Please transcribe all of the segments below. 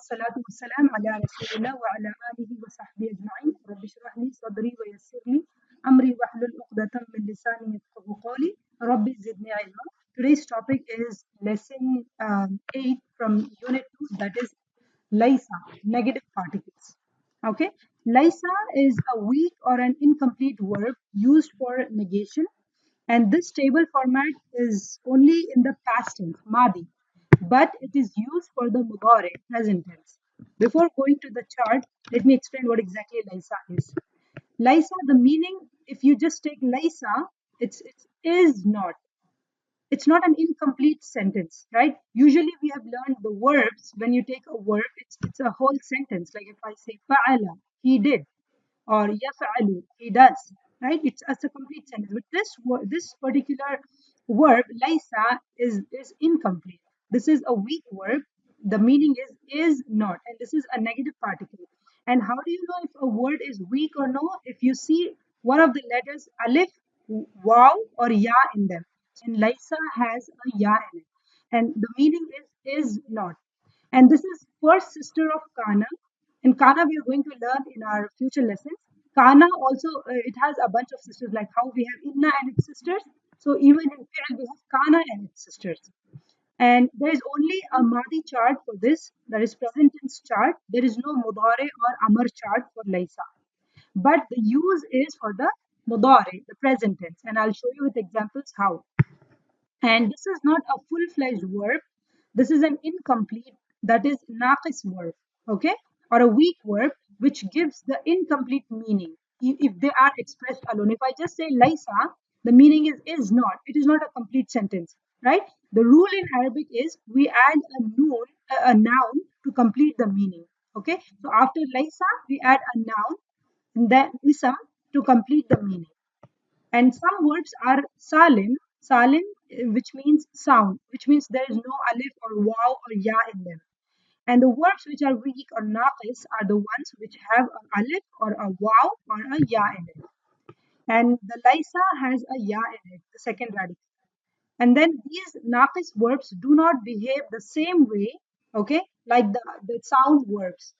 والصلاة والسلام على رسول الله وعلى آله وصحبه أجمعين. رب اشرح لي صدري ويسر لي أمري واحلل عقدة من لساني يفقهوا قولي. رب زدني علما. Today's topic is lesson 8 from Unit 2, that is Laisa, negative particles. Okay, Laisa is a weak or an incomplete verb used for negation, and this table format is only in the past tense, Madi, but it is used for the Mudare, present tense. Before going to the chart, let me explain what exactly Laisa is. Laisa, the meaning, if you just take Laisa, it's is not. It's not an incomplete sentence, right? Usually we have learned the verbs. When you take a verb, it's a whole sentence. Like if I say fa'ala, he did, or yaf'alu, he does, right? It's a complete sentence. But this particular verb, laisa, is incomplete. This is a weak verb. The meaning is not, and this is a negative particle. And how do you know if a word is weak or no? If you see one of the letters alif, waw, or ya in them. And laisa has a ya in it, and the meaning is not. And this is first sister of kana. In Kana, we are going to learn in our future lessons. Kana also, it has a bunch of sisters, like how we have Inna and its sisters. So even in Fi'l, we have Kana and its sisters. And there is only a Madi chart for this, that is present tense chart. There is no Mudare or Amar chart for Laisa. But the use is for the Mudare, the present tense. And I'll show you with examples how. And this is not a full-fledged verb. This is an incomplete, that is naqis verb, okay, or a weak verb which gives the incomplete meaning if they are expressed alone. If I just say laisa, the meaning is not. It is not a complete sentence, right? The rule in Arabic is we add a noun to complete the meaning. Okay, so after laisa we add a noun and then ism to complete the meaning. And some words are salim, which means sound, which means there is no alif or waw or ya in them. And the words which are weak or naqis are the ones which have an alif or a waw or a ya in it. And the laisa has a ya in it, the second radical. And then these naqis verbs do not behave the same way, okay, like the sound verbs.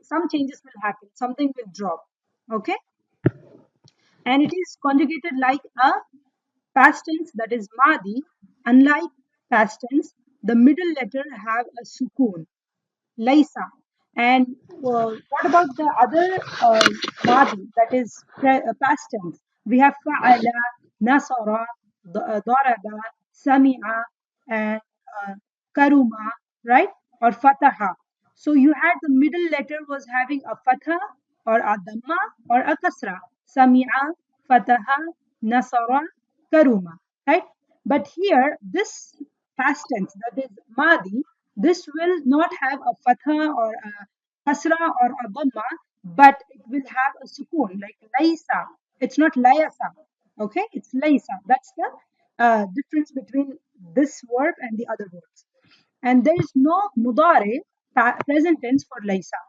Some changes will happen, something will drop, okay, and it is conjugated like a past tense, that is Madi. Unlike past tense, the middle letter have a sukoon, Laisa. And what about the other Madi, that is past tense? We have Fa'ala, Nasara, Daraba, Sami'a, and Karuma, right? Or Fataha. So you had the middle letter was having a Fatha or a Dhamma or a Kasra. Sami'a, Fataha, Nasara, Karuma, right? But here, this past tense, that is Madi, this will not have a fatha or a kasra or a dhamma, but it will have a sukoon, like laisa. It's not layasa, okay? It's laisa. That's the difference between this verb and the other verbs. And there is no mudare, present tense for laisa.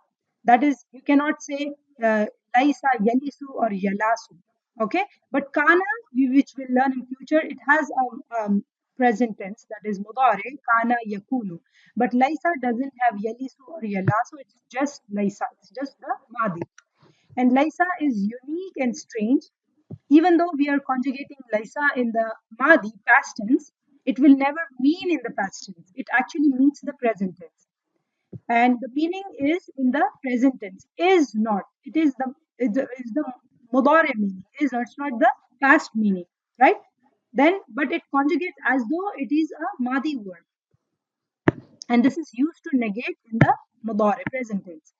That is, you cannot say laisa yalisu or yalasu. Okay, but kana, which we'll learn in future, it has a present tense, that is mudare, kana yakunu. But laisa doesn't have yalisu or yalasu. It's just laisa. It's just the madi. And laisa is unique and strange. Even though we are conjugating laisa in the madi past tense, it will never mean in the past tense. It actually means the present tense, and the meaning is in the present tense. Is not. It is the mudare meaning. Is not. It's not the past meaning, right? Then, but it conjugates as though it is a madi word, and this is used to negate in the mudare present tense.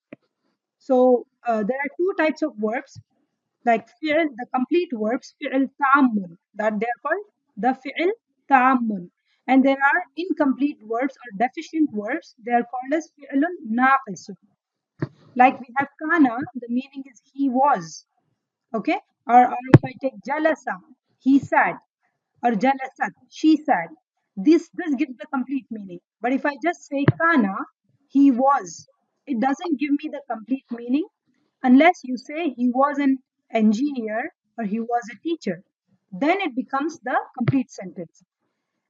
So there are two types of verbs, like fi'l, the complete verbs, fi'l ta'ammun, that they are called the fi'l ta'ammun. And there are incomplete verbs or deficient verbs, they are called as fi'lun naqisun. Like we have kana, the meaning is he was, okay? Or if I take jalasa, he sat, or jalasat, she sat. This gives the complete meaning. But if I just say kana, he was, it doesn't give me the complete meaning unless you say he was an engineer or he was a teacher. Then it becomes the complete sentence.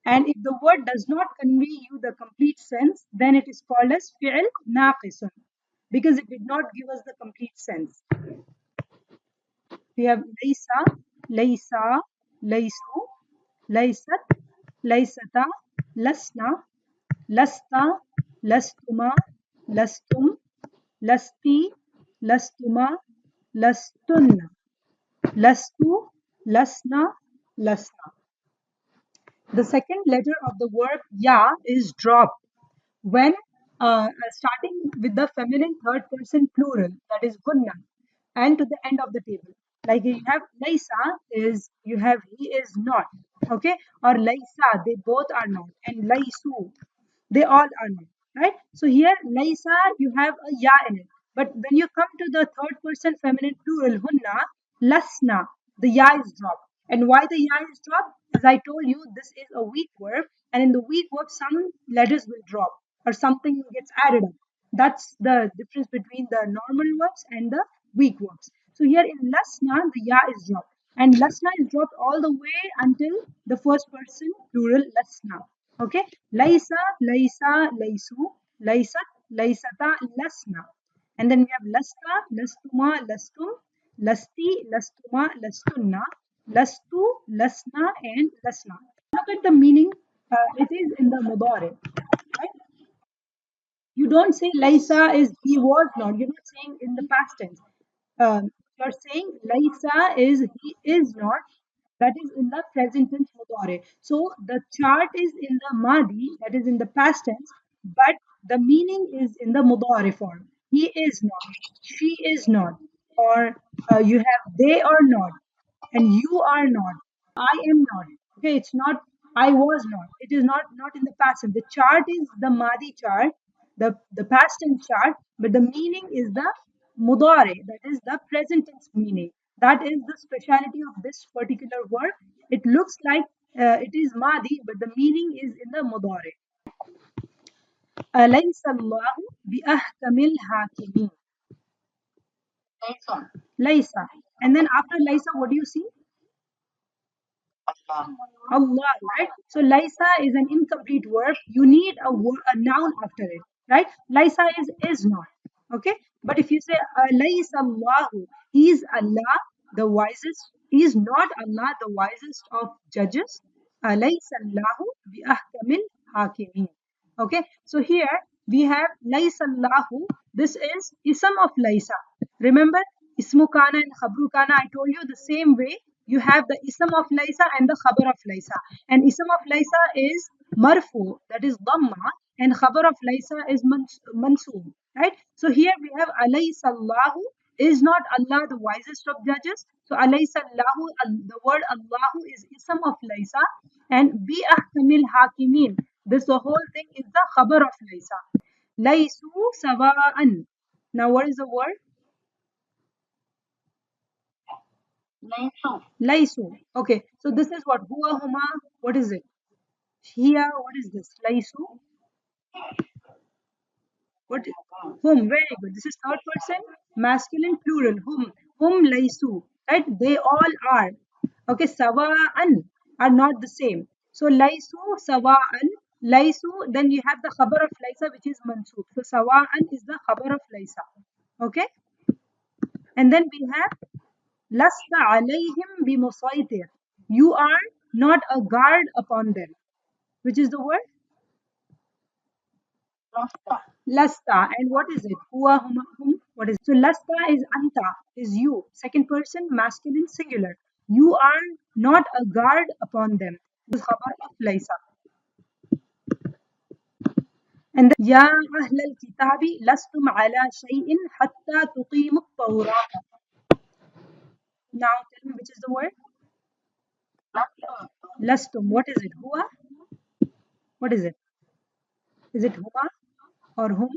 And if the word does not convey you the complete sense, then it is called as fi'l naqisun, because it did not give us the complete sense. We have Laisa, Laisa, Laisu, Laisat, Laisata, Lasna, Lasta, Lastuma, Lastum, Lasti, Lastuma, Lastunna, Lastu, Lasna, Lasna. The second letter of the word ya is dropped when starting with the feminine third person plural, that is gunna, and to the end of the table. Like you have Laisa is, you have he is not, okay, or Laisa, they both are not, and Laisu, they all are not, right? So here Laisa, you have a ya in it, but when you come to the third person feminine plural hunna, lasna, the ya is dropped. And why the ya is dropped? As I told you, this is a weak verb, and in the weak verb, some letters will drop or something gets added up. That's the difference between the normal verbs and the weak verbs. So here in lasna, the ya is dropped. And lasna is dropped all the way until the first person plural lasna. Okay. Laisa, Laisa, Laisu, Laisat, Laisata, Lasna. And then we have Lasta, Lastuma, Lastum, Lasti, Lastuma, Lastunna, Lastu, Lasna, and Lasna. Look at the meaning. It is in the Mudare. Right? You don't say Laisa is he was not. You're not saying in the past tense. You're saying Laisa is he is not. That is in the present tense mudare. So the chart is in the madi, that is in the past tense, but the meaning is in the mudare form. He is not, she is not, or you have they are not, and you are not, I am not. Okay, it's not I was not. It is not in the past tense. The chart is the madi chart, the past tense chart, but the meaning is the mudare, that is the present tense meaning. That is the speciality of this particular word. It looks like it is madi, but the meaning is in the mudare. أليس الله بأحكم الحاكمين. Laisa. And then after Laisa, what do you see? Allah, right? So Laisa is an incomplete verb. You need a noun after it, right? Laisa is not. Okay? But if you say Laisa Allahu, he is Allah, the wisest. He is not Allah, the wisest of judges. Laisa Allahu bi ahkamil hakimin. Okay? So here we have Laisa Allahu. This is ism of Laisa. Remember, ismu kana and khabru kana, I told you the same way. You have the ism of Laisa and the khabar of Laisa. And ism of Laisa is marfu, that is dhamma, and khabar of Laisa is mansoob, right? So here we have alaysa Allahu, is not Allah the wisest of judges? So alaysa Allahu, the word Allahu is ism of Laisa, and bi ahkamil hakimin. This the whole thing is the khabar of Laisa. Laisu sawa'an. Now what is the word? Laisu. Okay, so this is what? Huwa, huma, what is it? Here, what is this? Laisu? What? Whom? Very good. This is third person, masculine plural. Whom? Whom laisu. Right? They all are. Okay, sawa'an are not the same. So laisu, sawa'an, laisu, then you have the khabar of laisa, which is mansoob. So sawa'an is the khabar of laisa. Okay? And then we have lasta alayhim bimusaitir. You are not a guard upon them. Which is the word? Lasta. And what is it? Huwa, huma, hum. What is it? So lasta is anta, is you. Second person, masculine, singular. You are not a guard upon them. This is khabar of Laisa. And then, Ya ahlal kitabi lastum ala shay'in hatta tuqimu at-tawrata. Now tell me which is the word? Lastum. What is it? Huwa? What is it? Is it huwa or hum?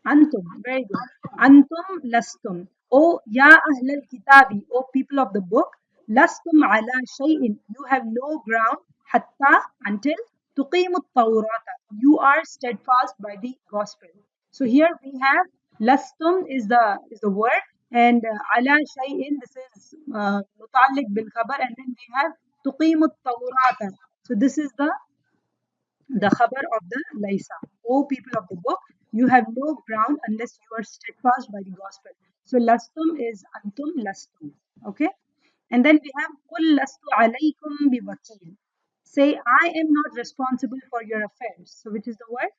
Antum, very good. Antum lastum. O ya ahlal kitabi, O people of the book, lastum ala shay'in. You have no ground, hatta, until, tuqimut tawrata. You are steadfast by the gospel. So here we have lastum is the word, and ala shay'in, this is mutalik bil khabar, and then we have tuqimut tawrata. So this is the khabar of the Laisa. O people of the book, you have no ground unless you are steadfast by the gospel. So lastum is antum lastum. Okay? And then we have kul lastu alaykum biwakil. Say, I am not responsible for your affairs. So which is the word?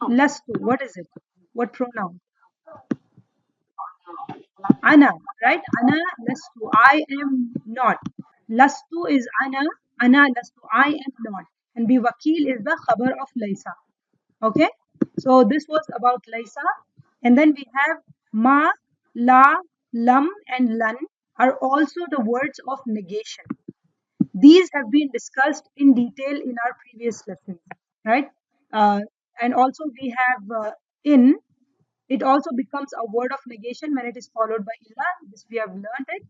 Lastu. What is it? What pronoun? Ana, right? Ana lastu. I am not. Lastu is ana. Ana lastu. I am not. And biwakil is the khabar of Laisa. Okay, so this was about Laisa, and then we have ma, la, lam, and lan are also the words of negation. These have been discussed in detail in our previous lessons, right? Uh, and also we have in. It also becomes a word of negation when it is followed by illa. This we have learned it.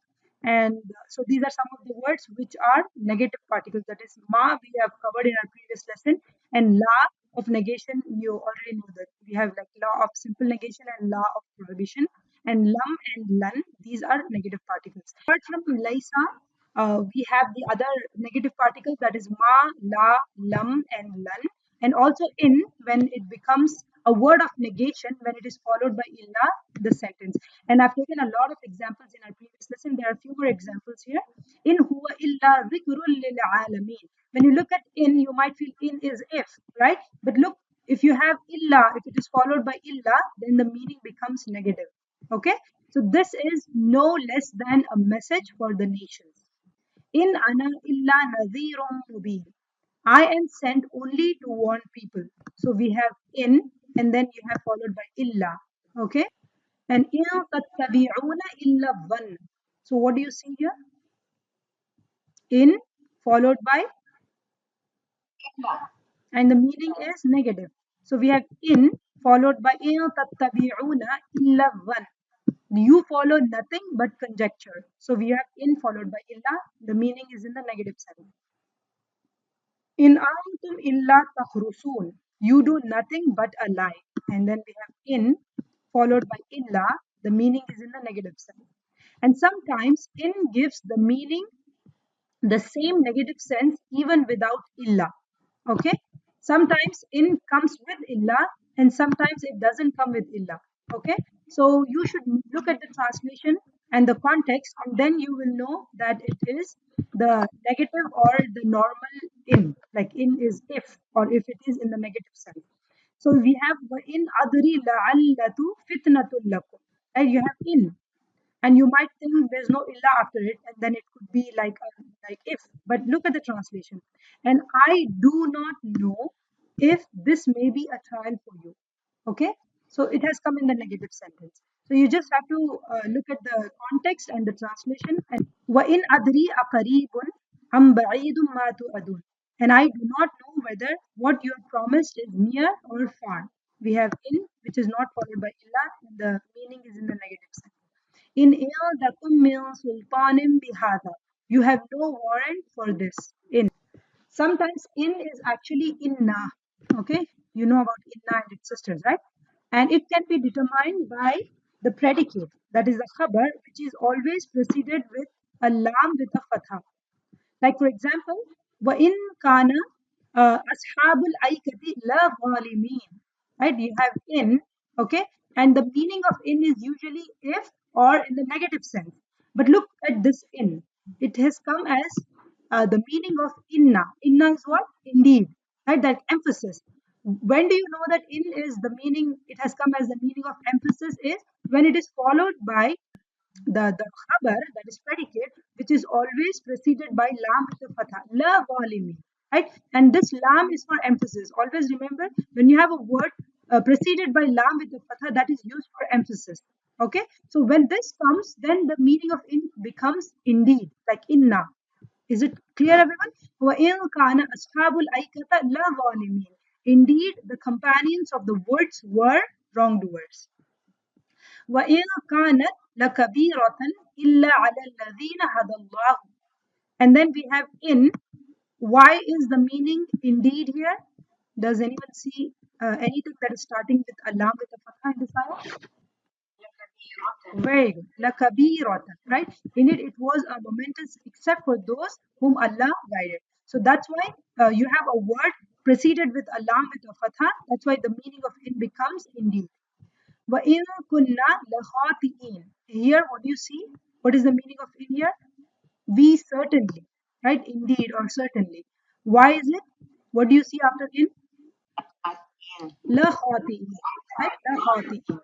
And so these are some of the words which are negative particles. That is ma we have covered in our previous lesson. And la of negation, you already know that. We have like law of simple negation and law of prohibition. And lam and lan, these are negative particles. Apart from laisa, we have the other negative particles, that is ma, la, lam, and lan. And also in, when it becomes a word of negation when it is followed by illa, the sentence. And I've taken a lot of examples in our previous lesson. There are fewer examples here. In huwa illa dhikrul lil alamin. When you look at in, you might feel in is if, right? But look, if you have illa, if it is followed by illa, then the meaning becomes negative. Okay? So this is no less than a message for the nations. In ana illa nadhirum mubin. I am sent only to warn people. So we have in, and then you have followed by illa. Okay? And in tattabi'una illa dhann. So what do you see here? In followed by, and the meaning is negative. So we have in followed by in tattabi'una illa dhann. You follow nothing but conjecture. So we have in followed by illa. The meaning is in the negative sense. In antum illa takhrusun. You do nothing but a lie. And then we have in followed by illa. The meaning is in the negative sense. And sometimes in gives the meaning the same negative sense even without illa. Okay? Sometimes in comes with illa and sometimes it doesn't come with illa. Okay? So you should look at the translation and the context, and then you will know that it is the negative or the normal in. Like in is if, or if it is in the negative sense. So we have in adri la'allatu fitnatul lakum. Right? You have in, and you might think there's no illa after it, and then it could be like if. But look at the translation. And I do not know if this may be a trial for you. Okay, so it has come in the negative sentence. So you just have to look at the context and the translation. And wa in adri aqaribun am ba'idun ma tu'adun. And I do not know whether what you have promised is near or far. We have in, which is not followed by illa, and the meaning is in the negative sense. In إِنْدَكُمْ مِنْ سُلْطَانٍ بِهَذَا. You have no warrant for this. In. Sometimes in is actually inna. Okay? You know about inna and its sisters, right? And it can be determined by the predicate. That is the khabar, which is always preceded with a lam with a fatha. Like for example, وَإِن كَانَ أَصْحَابُ الْأَيْكَةِ لَا ظَالِمِينَ. Right? You have in, okay? And the meaning of in is usually if or in the negative sense. But look at this in. It has come as the meaning of inna. Inna is what? Indeed. Right? That emphasis. When do you know that in is the meaning, it has come as the meaning of emphasis is when it is followed by the khabar, that is predicate, which is always preceded by lam with the fatha, la walimi, right? And this lam is for emphasis. Always remember, when you have a word preceded by lam with the fatha, that is used for emphasis. Okay, so when this comes, then the meaning of in becomes indeed, like inna. Is it clear, everyone? وَإِن كَانَ أَصْحَابُ الْأَيْكَةَ لَظَالِمِينَ. Indeed, the companions of the woods were wrongdoers. وَإِن كَانَتْ لَكَبِيرَةً إِلَّا عَلَى الَّذِينَ هَدَى اللَّهُ. And then we have in. Why is the meaning indeed here? Does anyone see anything that is starting with a lam with a fatha in this ayah? Very good. Lakabiratan, right? In it, it was a momentous except for those whom Allah guided. So that's why you have a word preceded with Allah with a fatha. That's why the meaning of in becomes indeed. وَإِن كُنَّا لَخَاطِئِينَ. Here, what do you see? What is the meaning of in here? We certainly, right? Indeed or certainly. Why is it? What do you see after in? لخاطئين, right? لخاطئين.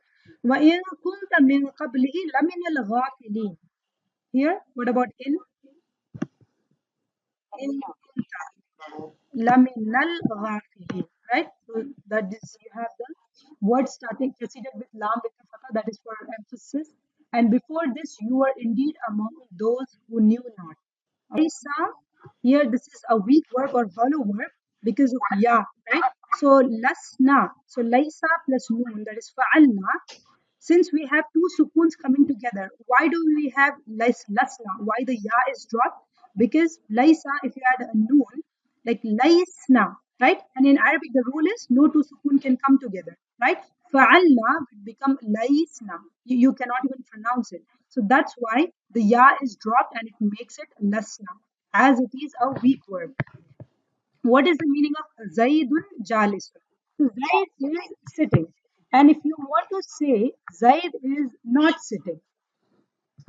وإن كنت من قبله لمن الغافلين. Here, what about in? In لمن الغافلين, right? So that is, you have the word starting preceded with lam with the fatha, that is for emphasis. And before this, you were indeed among those who knew not. Laisa, here this is a weak verb or hollow verb because of ya, right? So lasna, so laisa plus noon, that is fa'alna. Since we have two sukuns coming together, why do we have lasna? Why the ya is dropped? Because laisa, if you add a noon, like laisna, right? And in Arabic, the rule is no two sukun can come together, right? Fa'alna will become laisna. You cannot even pronounce it. So that's why the ya is dropped and it makes it lasna, as it is a weak verb. What is the meaning of Zaidun Jalisun? So Zaid is sitting. And if you want to say Zaid is not sitting,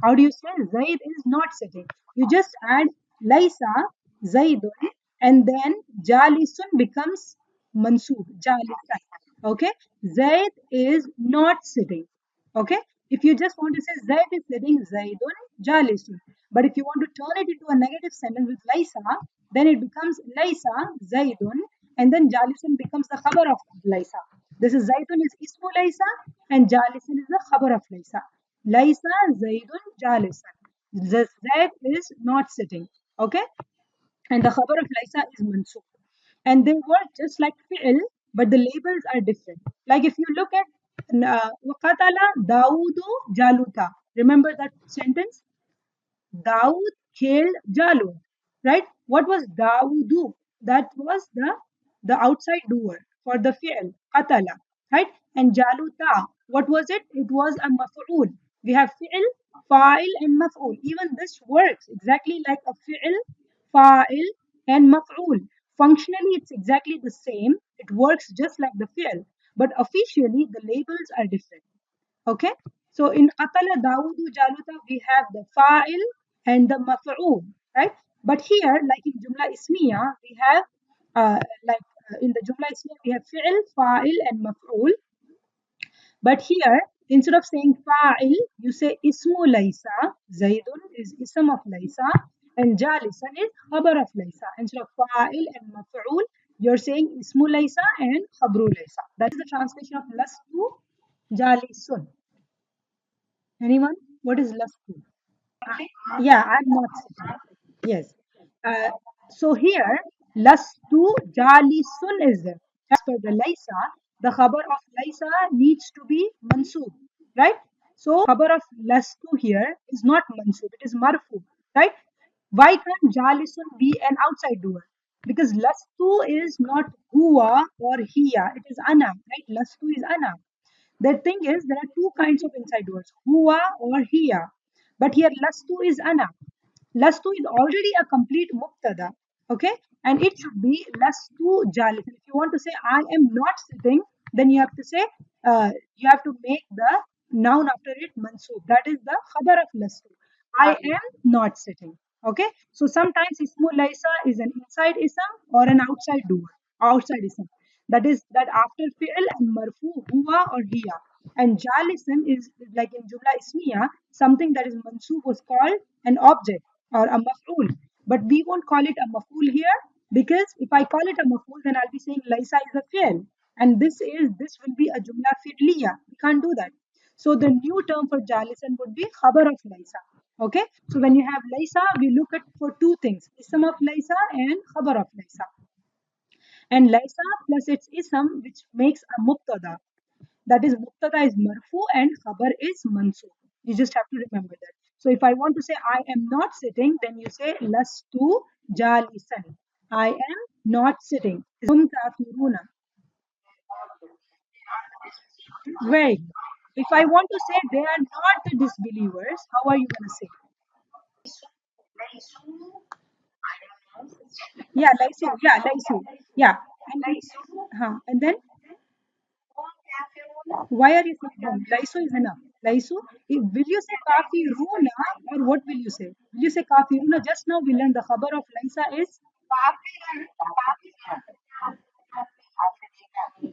how do you say Zaid is not sitting? You just add Laisa, Zaidun, and then Jalisun becomes Mansub, Jalisan. Okay? Zaid is not sitting. Okay? If you just want to say Zaid is sitting, Zaidun, Jalisun. But if you want to turn it into a negative sentence with Laisa, then it becomes Laisa, Zaidun, and then Jalisun becomes the khabar of Laisa. This is Zaidun is Ismu Laisa, and Jalisun is the khabar of Laisa. Laisa Zaidun Jalisan. The Zaid is not sitting. Okay? And the khabar of Laisa is mansub. And they work just like fi'l, but the labels are different. Like if you look at وَقَتَلَ دَاوُدُ جَالُوتَ. Remember that sentence? Dawood killed Jalut, right? What was Dawudu? That was the outside doer for the fi'l, qatala, right? And Jaluta, what was it? It was a maf'ul. We have fi'l, fa'il, and maf'ul. Even this works exactly like a fi'l, fa'il, and maf'ul. Functionally, it's exactly the same. It works just like the fi'l, but officially the labels are different. Okay, so in Qatala Dawudu Jaluta, we have the fa'il and the maf'ul, right? But here, like in Jumla Ismiya, we have, in the Jumla Ismiya, we have fi'il, fa'il, and maf'ul. But here, instead of saying fa'il, you say ismu laysa, Zaidun is ism of laysa, and jalisan is khabar of laysa. Instead of fa'il and maf'ul, you're saying ismu laysa and khabru laysa. That is the translation of lastu jalisun. Anyone? What is left to? Yeah, I'm not sitting. Yes. Uh, so here, lastu jalisun is there. As per the Laisa, the khabar of Laisa needs to be mansub, right? So khabar of lastu here is not mansub, it is marfu, right? Why can't jalisun be an outside doer? Because lastu is not huwa or hiya, it is ana, right? Lastu is ana. The thing is, there are two kinds of inside words, huwa or hiya. But here, lastu is ana. Lastu is already a complete mubtada. Okay? And it should be lastu jalis. If you want to say, I am not sitting, then you have to say, you have to make the noun after it mansub. That is the khabar of lastu. I am not sitting. Okay? So sometimes ismu laisa is an inside ism or an outside doer. Outside ism. That is that after fi'l and marfu, huwa or hiya. And jalisan is like in Jumla Ismiya, something that is mansub was called an object or a maf'ul. But we won't call it a maf'ul here because if I call it a maf'ul, then I'll be saying Laisa is a fi'l. And this will be a Jumla fi'liya. We can't do that. So the new term for jalisan would be khabar of Laisa. Okay? So when you have Laisa, we look at for two things, ism of Laisa and khabar of Laisa. And Laisa plus its ism, which makes a mubtada. That is, mubtada is marfu and khabar is mansub. You just have to remember that. So if I want to say I am not sitting, then you say lastu jalisan. I am not sitting. Hum kafiruna. Very good. If I want to say they are not the disbelievers, how are you going to say? Yeah, Laisu. Yeah, Laisu. Yeah. And then why are you saying hum? Laisu is enough. Laisu, will you say kafiruna or what will you say? Will you say kafiruna? Just now we learned the khabar of Laisa is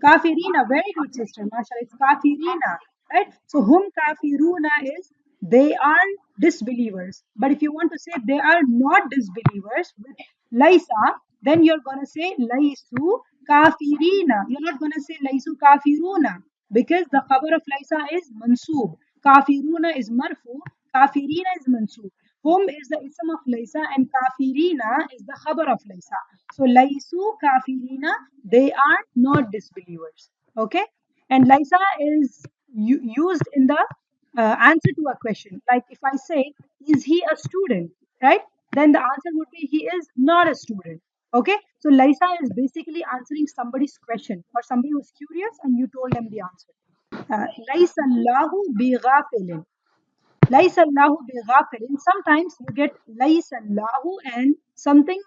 Kafirina, very good sister, mashallah. It's kafirina, right? So hum kafiruna is they are disbelievers. But if you want to say they are not disbelievers with laisa, then you're gonna say laisu kafirina. You're not gonna say laisu kafiruna because the khabar of laisa is mansoob. Kafiruna is marfu, kafirina is mansoob. Hum is the ism of laisa and kafirina is the khabar of laisa. So laisu kafirina, they are not disbelievers. Okay, and Laisa is used in the answer to a question. Like if I say, "Is he a student?" Right? Then the answer would be, "He is not a student." Okay, so Laisa is basically answering somebody's question or somebody who's curious, and you told them the answer. Laisa Allahu bi ghafilin. Laisa Allahu bi ghafilin. Sometimes you get Laisa Allahu and something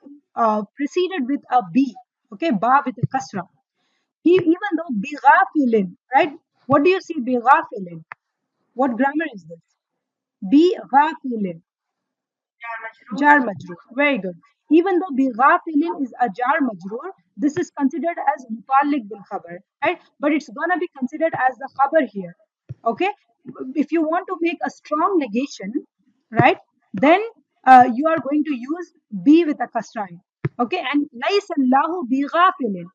preceded with a B. Okay, ba with a kasra. Even though bighafilin, right? What do you see bighafilin? What grammar is this? Bighafilin. Jar majroor. Very good. Even though bighafilin is a jar majroor, this is considered as mutalik bil khabar, right? But it's gonna be considered as the khabar here. Okay? If you want to make a strong negation, right? Then you are going to use be with a kasra. Okay? And laysa Allahu bighafilin.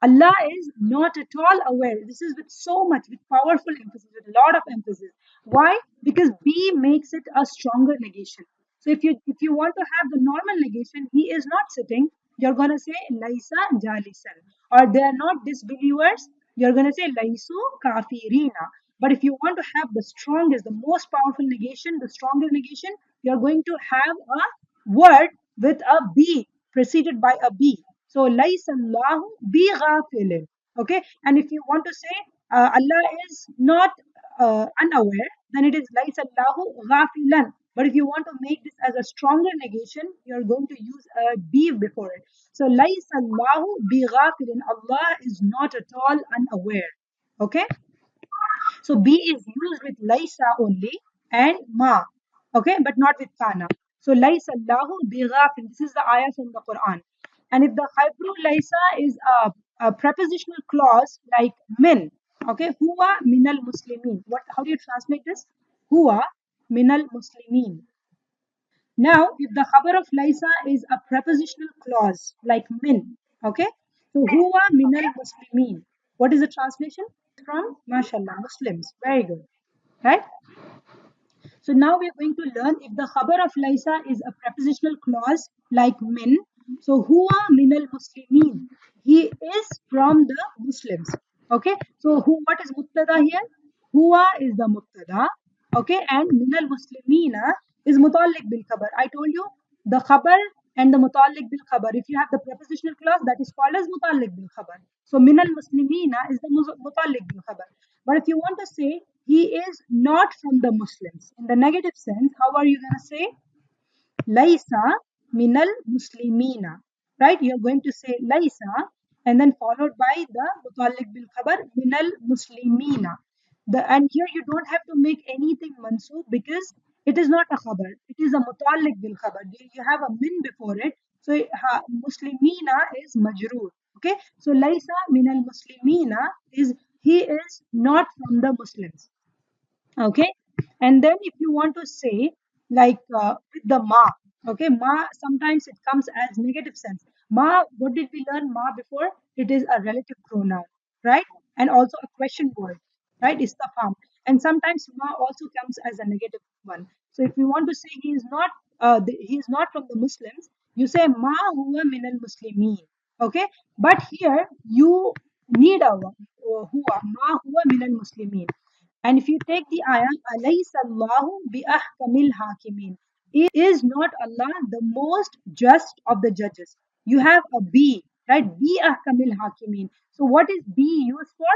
Allah is not at all aware. This is with so much, with powerful emphasis, with a lot of emphasis. Why? Because B makes it a stronger negation. So if you want to have the normal negation, he is not sitting. You're gonna say Laisa Jalisan. Or they are not disbelievers. You're gonna say Laisu Kafirina. But if you want to have the strongest, the most powerful negation, the stronger negation, you're going to have a word with a B preceded by a B. So Laisallahu bi ghafilin. Okay, and if you want to say Allah is not unaware, then it is Laisallahu ghafilan. But if you want to make this as a stronger negation, you're going to use a be before it. So Laisallahu bi ghafilin. Allah is not at all unaware. Okay. So be is used with Laisa only and ma. Okay, but not with kana. So Laisa Allahu bighafil. This is the ayah from the Quran. And if the Khabru Laisa is a prepositional clause like min, okay, huwa minal muslimin. What? How do you translate this? Huwa minal muslimin. Now, if the khabar of Laisa is a prepositional clause like min, okay, so huwa minal muslimin. What is the translation? From mashallah Muslims. Very good, right? So now we are going to learn if the khabar of Laisa is a prepositional clause like min. So huwa minal muslimin. He is from the Muslims. Okay. So who? What is mubtada here? Huwa is the mubtada. Okay, and minal muslimina is mutalik bil khabar. I told you the khabar and the mutalik bil khabar. If you have the prepositional clause, that is called as mutalik bil khabar. So minal muslimina is the mutalik bil khabar. But if you want to say he is not from the Muslims in the negative sense, how are you going to say? Laisa minal muslimina. Right? You're going to say Laisa and then followed by the mutalik bil khabar minal muslimina. And here you don't have to make anything mansoob because it is not a khabar. It is a mutalik bil khabar. You have a min before it. So muslimina is majroor. Okay. So Laisa minal muslimina is he is not from the Muslims. Okay, and then if you want to say like with the ma, okay, ma sometimes it comes as negative sense. Ma, what did we learn ma before? It is a relative pronoun, right? And also a question word, right? Istafham. And sometimes ma also comes as a negative one. So if you want to say he is not he is not from the Muslims, you say ma huwa min al muslimin. Okay, but here you need a one, huwa ma huwa min al muslimin. And if you take the ayah, alaysa Allahu bi ahkamil hakimin. Is not Allah the most just of the judges? You have a B, right? Bi ahkamil hakimin. So what is B used for?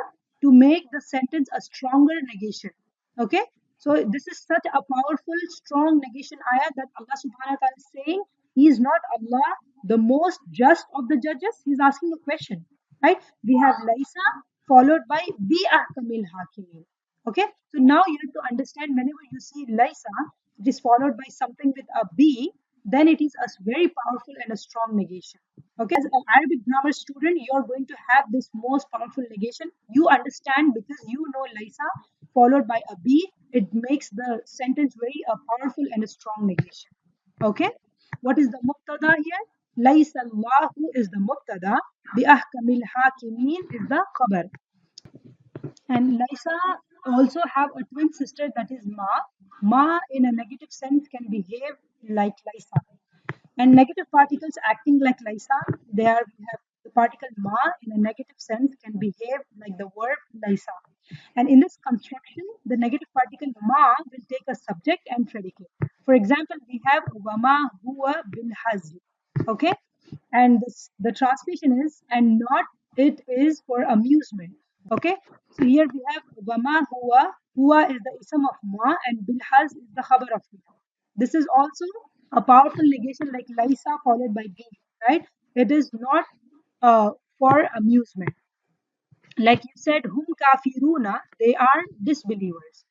To make the sentence a stronger negation. Okay, so this is such a powerful, strong negation ayah that Allah subhanahu wa ta'ala is saying, is not Allah the most just of the judges? He's asking a question, right? We have Laisa followed by Bi Ahkamil Hakimin. Okay, so now you have to understand whenever you see Laisa, it is followed by something with a B, then it is a very powerful and a strong negation. Okay, as an Arabic grammar student, you're going to have this most powerful negation. You understand because you know Laisa followed by a B, it makes the sentence very powerful and a strong negation. Okay, what is the mubtada here? Laisa Allahu is the mubtada, bi ahkamil hakimin is the khabar. And Laisa also have a twin sister that is Ma. Ma in a negative sense can behave like Laisa. And negative particles acting like Laisa, there we have the particle Ma in a negative sense can behave like the verb Laisa. And in this construction, the negative particle Ma will take a subject and predicate. For example, we have Wama Huwa bil Hazl. Okay? And this, the translation is, and not it is for amusement. Okay? So here we have Wama Huwa. Huwa is the ism of Ma and Bilhaz is the khabar of Ma. This is also a powerful negation like Laisa followed by B, right? It is not for amusement. Like you said, hum kafiruna, they are disbelievers.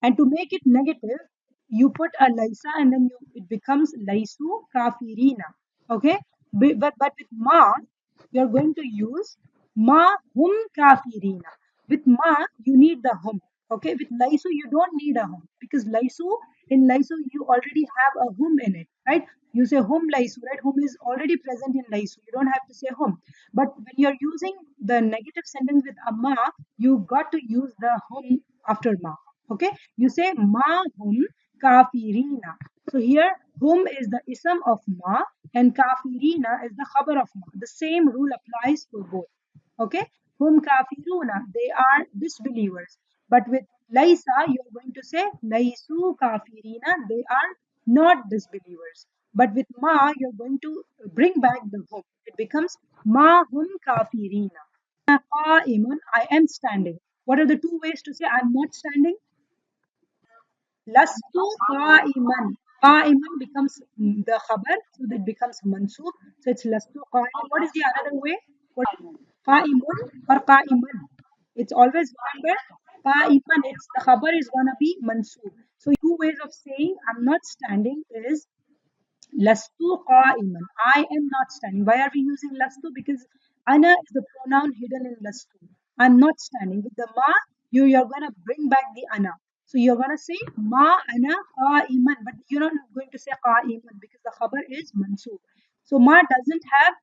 And to make it negative, you put a Laisa and then it becomes Laisu kafirina. Okay? But with Ma, you're going to use Ma hum kafirina. With Ma, you need the hum. Okay? With Laisu, you don't need a hum because in Laisu, you already have a hum in it, right? You say hum Laisu, right? Hum is already present in Laisu. You don't have to say hum. But when you're using the negative sentence with a Ma, you got to use the hum after Ma. Okay, you say ma hum kafirina. So here hum is the ism of ma and kafirina is the khabar of ma. The same rule applies for both. Okay, hum kafiruna, they are disbelievers. But with laisa, you're going to say laisu kafirina, they are not disbelievers. But with ma, you're going to bring back the hum. It becomes ma hum kafirina. Qa'imun, I am standing. What are the two ways to say I'm not standing? Lastu qa'iman. Qa'iman becomes the khabar, so that becomes mansub. So it's lastu qa'iman. What is the another way? What qa'imun or qa'iman? It's always remember qa'iman. It's the khabar is gonna be mansub. So two ways of saying I'm not standing is Lastu qa'iman. I am not standing. Why are we using lastu? Because ana is the pronoun hidden in lastu. I'm not standing. With the ma, you're gonna bring back the ana. So you're gonna say ma ana qa'iman, but you're not going to say qa'iman because the khabar is mansub. So ma doesn't have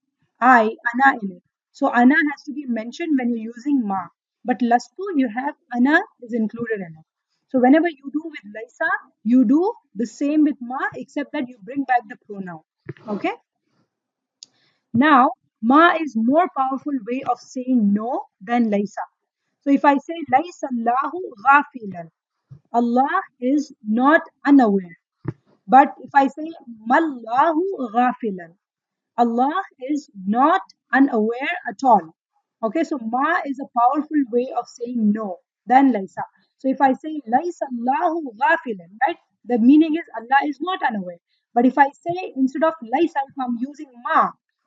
ana in it. So ana has to be mentioned when you're using ma. But lastu, you have ana is included in it. So whenever you do with Laisa, you do the same with Ma, except that you bring back the pronoun. Okay. Now, Ma is more powerful way of saying no than Laisa. So if I say Laisa Allahu ghafilan, Allah is not unaware. But if I say Mallahu ghafilan, Allah is not unaware at all. Okay, so ma is a powerful way of saying no than Laisa. So if I say Laisa Allahu ghafilan, right? The meaning is Allah is not unaware. But if I say instead of Laisa, if I'm using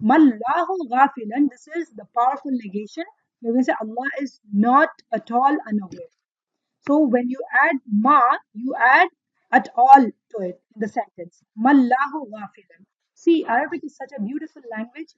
Mallahu ghafilan, this is the powerful negation. You're going to say Allah is not at all unaware. So when you add ma, you add at all to it in the sentence. Mallahu ghafilan. See, Arabic is such a beautiful language.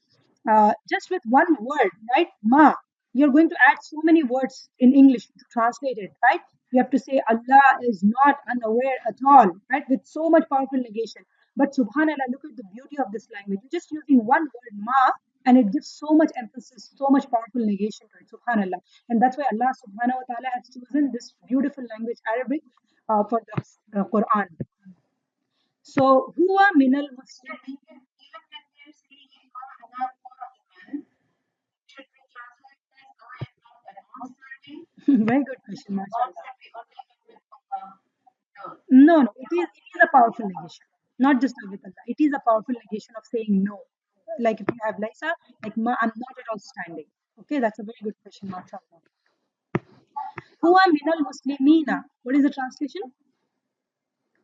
Just with one word, right? Ma. You're going to add so many words in English to translate it, right? You have to say Allah is not unaware at all, right? With so much powerful negation. But subhanallah, look at the beauty of this language. You're just using one word, ma, and it gives so much emphasis, so much powerful negation to it. Subhanallah. And that's why Allah subhanahu wa ta'ala has chosen this beautiful language, Arabic, for the Quran. So, huwa minal muslimin. Very good question, mashallah. No, no, it is a powerful negation. Not just with Allah. It is a powerful negation of saying no. Like if you have Laisa, like ma, I'm not at all standing. Okay, that's a very good question, mashallah. Huwa minal muslimina. What is the translation?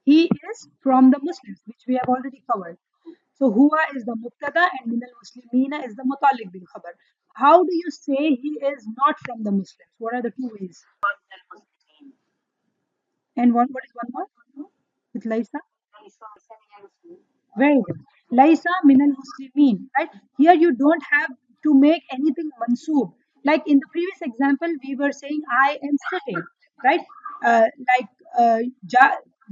He is from the Muslims, which we have already covered. So huwa is the mubtada and minal muslimina is the mutalik bil khabar. How do you say he is not from the Muslims? What are the two ways? And what is one more? With Laisa? Very good. Laisa minal muslimin. Right? Here you don't have to make anything mansoob. Like in the previous example, we were saying I am sitting. Right? Like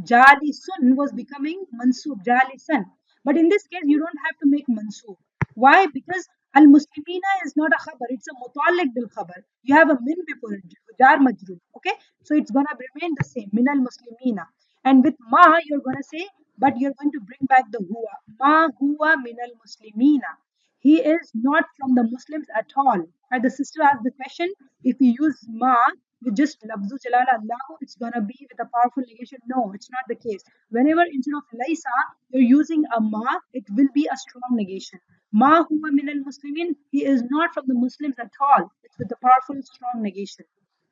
Jali sun was becoming mansoob. Jali sun. But in this case, you don't have to make mansoob. Why? Because al muslimina is not a khabar. It's a mutalik bil khabar. You have a min before it. Jar majroor. Okay? So it's gonna remain the same. Min al muslimina. And with ma, you're gonna say but you're going to bring back the huwa. Ma huwa minal muslimina. He is not from the Muslims at all. And the sister asked the question, if you use ma with just labzu jalala Allahu, it's gonna be with a powerful negation. No, it's not the case. Whenever instead of laisa, you're using a ma, it will be a strong negation. Ma huwa minal muslimin, he is not from the Muslims at all. It's with the powerful strong negation.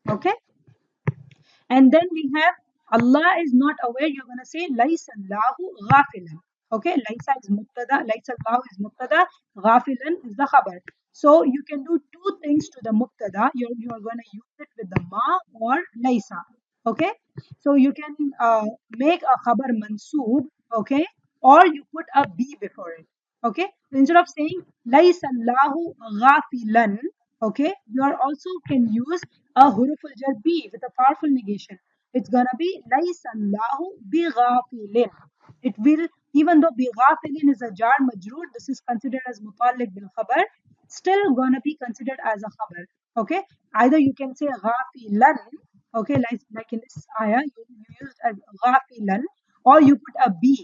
Okay? And then we have Allah is not aware. You're going to say Laisa Allahu ghafilan. Okay, Laisa is mubtada, Laisa Allahu is mubtada, ghafilan is the khabar. So you can do two things to the mubtada. You're going to use it with the ma or Laisa. Okay, so you can make a khabar mansoob. Okay, or you put a b before it. Okay, instead of saying Laisa Allahu ghafilan, okay, you are also can use a huruf al jar be with a powerful negation. It's gonna be laisa Allahu bi ghafilin. It will, even though bi ghafilin is a jar majroor, this is considered as mutalik bil khabar, still gonna be considered as a khabar. Okay, either you can say ghafilan, okay, like in this ayah, you used as ghafilan, or you put a bi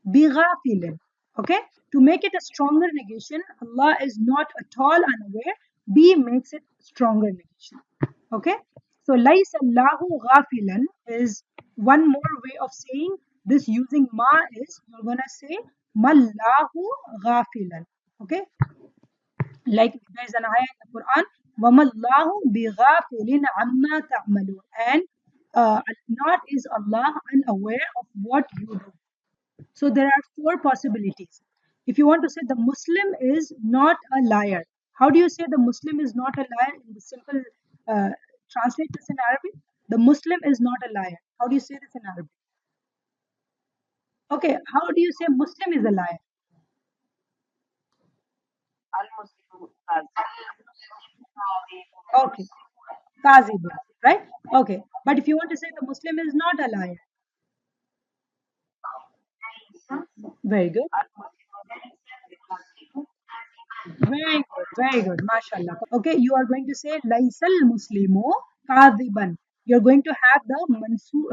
ghafilin. Okay, to make it a stronger negation, Allah is not at all unaware. B makes it stronger negation. Okay, so laisa Allahu ghafilan is one more way of saying this using ma is you're gonna say mallahu ghafilan. Okay, like there's an ayah in the Quran, wamallahu bighafilin amma ta'malun, and not is Allah unaware of what you do. So there are four possibilities. If you want to say the Muslim is not a liar, how do you say the Muslim is not a liar in the simple translate this in Arabic? The Muslim is not a liar. How do you say this in Arabic? Okay, how do you say Muslim is a liar? Okay, Kazibun, right? Okay, but if you want to say the Muslim is not a liar, very good. Very good, mashallah. Okay, you are going to say Laisal Muslimu Kadiban. You're going to have the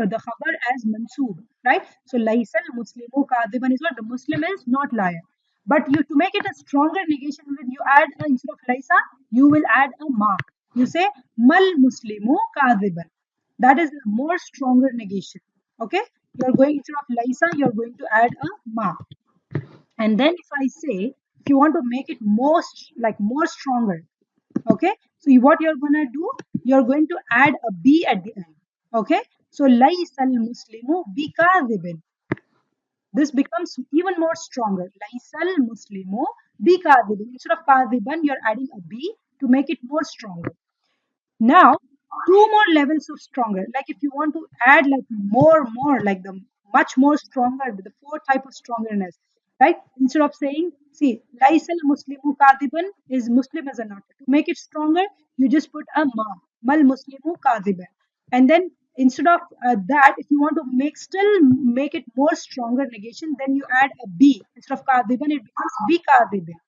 the khabar as mansoob, right? So Laisal Muslimu Kadiban is what the Muslim is not liar. But you to make it a stronger negation, when you add instead of Laisa, you will add a ma. You say Mal Muslimu Kadiban. That is a more stronger negation. Okay, you're going instead of Laisa, you're going to add a ma. And then if I say, if you want to make it more stronger, okay, so what you're gonna do, you're going to add a b at the end. Okay, so laisal muslimu bikadibin. This becomes even more stronger. Laisal muslimu bikadibin. Instead of kadiban, you're adding a b to make it more stronger. Now, two more levels of stronger. Like if you want to add like more, like the much more stronger, with the four type of strongerness, right? Instead of saying, see, Laisal Muslimu Kadiban is Muslim as a not. To make it stronger, you just put a ma, Mal Muslimu Kadiban. And then instead of that, if you want to make it more stronger negation, then you add a B. Instead of Kadiban, it becomes B Kadiban.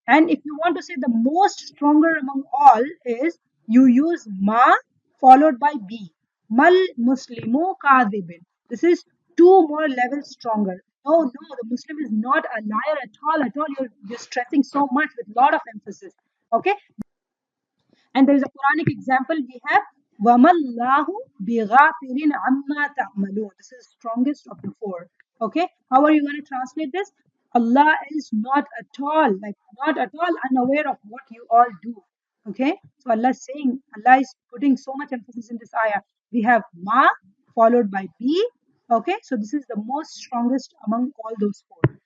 And if you want to say the most stronger among all is you use ma followed by b. Mal Muslimu kadibin. This is two more levels stronger. No, the Muslim is not a liar at all. At all, you're stressing so much with lot of emphasis. Okay, and there is a Quranic example we have. وَمَاللَّهُ بِغَافِلٍ عَمَّا تَعْمَلُونَ. This is strongest of the four. Okay, how are you going to translate this? Allah is not at all, like not at all unaware of what you all do. Okay, so Allah is saying, Allah is putting so much emphasis in this ayah. We have ma followed by be. Okay, so this is the most strongest among all those four.